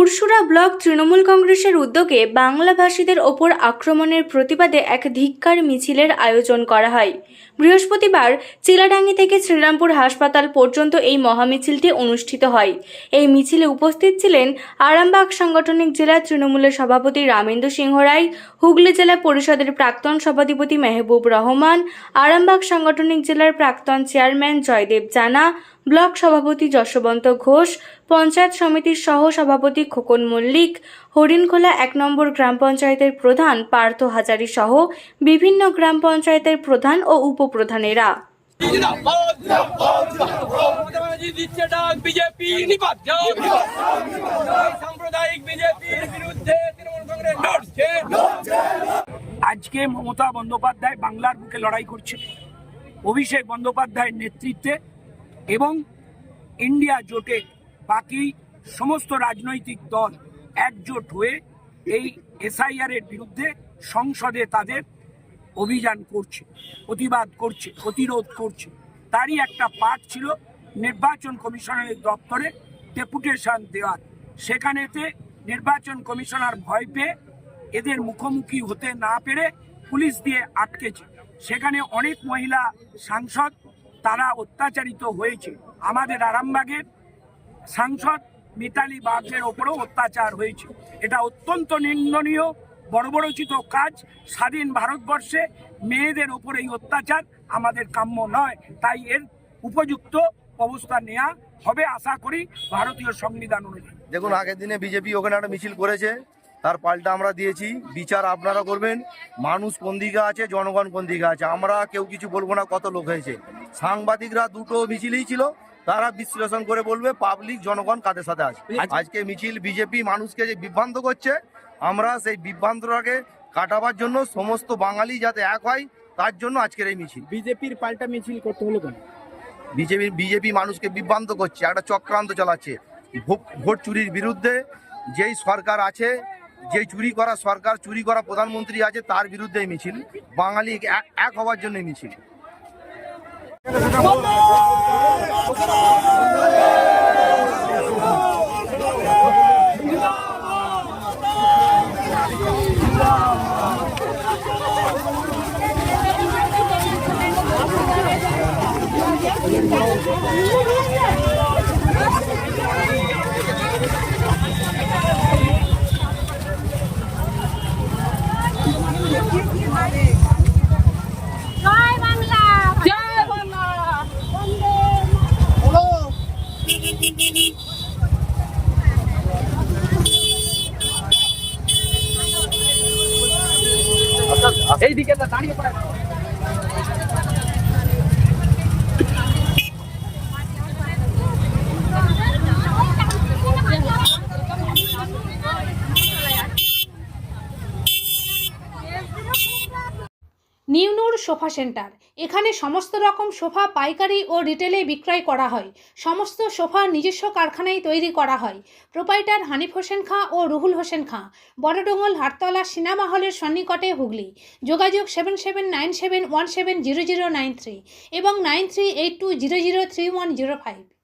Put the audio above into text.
Pursurah block Trinamool কংগ্রেসের উদ্যোগে বাংলাভাষীদের ওপর আক্রমণের প্রতিবাদে এক ধিক্কার মিছিলের আয়োজন করা হয়। বৃহস্পতিবার চিলাডাঙ্গি থেকে শ্রীরামপুর হাসপাতাল পর্যন্ত এই মহামিছিলটি অনুষ্ঠিত হয়। এই মিছিলে উপস্থিত ছিলেন আরামবাগ সাংগঠনিক জেলা তৃণমূলের সভাপতি রামেন্দু সিংহ রায়, হুগলি জেলা পরিষদের প্রাক্তন সভাধিপতি মেহবুব রহমান, আরামবাগ সাংগঠনিক জেলার প্রাক্তন চেয়ারম্যান জয়দেব জানা, ব্লক সভাপতি যশবন্ত ঘোষ, পঞ্চায়েত সমিতির সহ সভাপতি খোকন মল্লিক, হরিণখোলা ১ নম্বর গ্রাম পঞ্চায়েতের প্রধান পার্থ হাজারি সহ বিভিন্ন গ্রাম পঞ্চায়েতের প্রধান ও উপপ্রধানেরা। আজকে মমতা বন্দ্যোপাধ্যায় বাংলার বুকে লড়াই করছে অভিষেক বন্দ্যোপাধ্যায়ের নেতৃত্বে এবং ইন্ডিয়া জোটে বাকি সমস্ত রাজনৈতিক দল একজোট হয়ে এই এসআইআর এর বিরুদ্ধে সংসদে তাদের অভিযান করছে, প্রতিবাদ করছে, প্রতিরোধ করছে। তারই একটা পার্ট ছিল নির্বাচন কমিশনারের দপ্তরে ডেপুটেশন দেওয়ার। সেখানেতে নির্বাচন কমিশনার ভয় পেয়ে এদের মুখোমুখি হতে না পেরে পুলিশ দিয়ে আটকেছে। সেখানে অনেক মহিলা সাংসদ তারা অত্যাচারিত হয়েছে। আমাদের আরামবাগের সাংসদ মিতালি বাগের ওপরও অত্যাচার হয়েছে। এটা অত্যন্ত নিন্দনীয়, বর্বরোচিত কাজ। স্বাধীন ভারতবর্ষে মেয়েদের ওপর এই অত্যাচার আমাদের কাম্য নয়। তাই এর উপযুক্ত অবস্থা নেওয়া হবে আশা করি ভারতীয় সংবিধান অনুযায়ী। দেখুন, আগের দিনে বিজেপি ওখানে একটা মিছিল করেছে, তার পাল্টা আমরা দিয়েছি। বিচার আপনারা করবেন, মানুষ কোন দিকে আছে, জনগণ কোন দিকে আছে। আমরা কেউ কিছু বলবো না কত লোক হয়েছে। সাংবাদিকরা দুটো মিছিলই ছিল, তারা বিশ্লেষণ করে বলবে পাবলিক জনগণ কাদের সাথে আছে। আজকে মিছিল বিজেপি মানুষকে যে বিভ্রান্ত করছে, আমরা সেই বিভ্রান্তটাকে কাটাবার জন্য সমস্ত বাঙালি যাতে এক হয় তার জন্য আজকের এই মিছিল। বিজেপির পাল্টা মিছিল করতে হলো কেন? বিজেপি মানুষকে বিভ্রান্ত করছে, একটা চক্রান্ত চালাচ্ছে ভোট চুরির বিরুদ্ধে। যেই সরকার আছে, যে চুরি করা সরকার, চুরি করা প্রধানমন্ত্রী আছে, তার বিরুদ্ধে মিছিল। বাঙালি এক হওয়ার জন্য মিছিল। এই দিকে দাঁড়িয়ে পড়ে। নিউনুর সোফা সেন্টার। এখানে সমস্ত রকম সোফা পাইকারি ও রিটেলে বিক্রয় করা হয়। সমস্ত সোফা নিজস্ব কারখানায় তৈরি করা হয়। প্রোপাইটার হানিফ হোসেন খাঁ ও রুহুল হোসেন খাঁ, বড়ডোঙ্গল হাটতলা সিনেমা হলের সন্নিকটে, হুগলি। যোগাযোগ 7797170093 এবং 9382003105।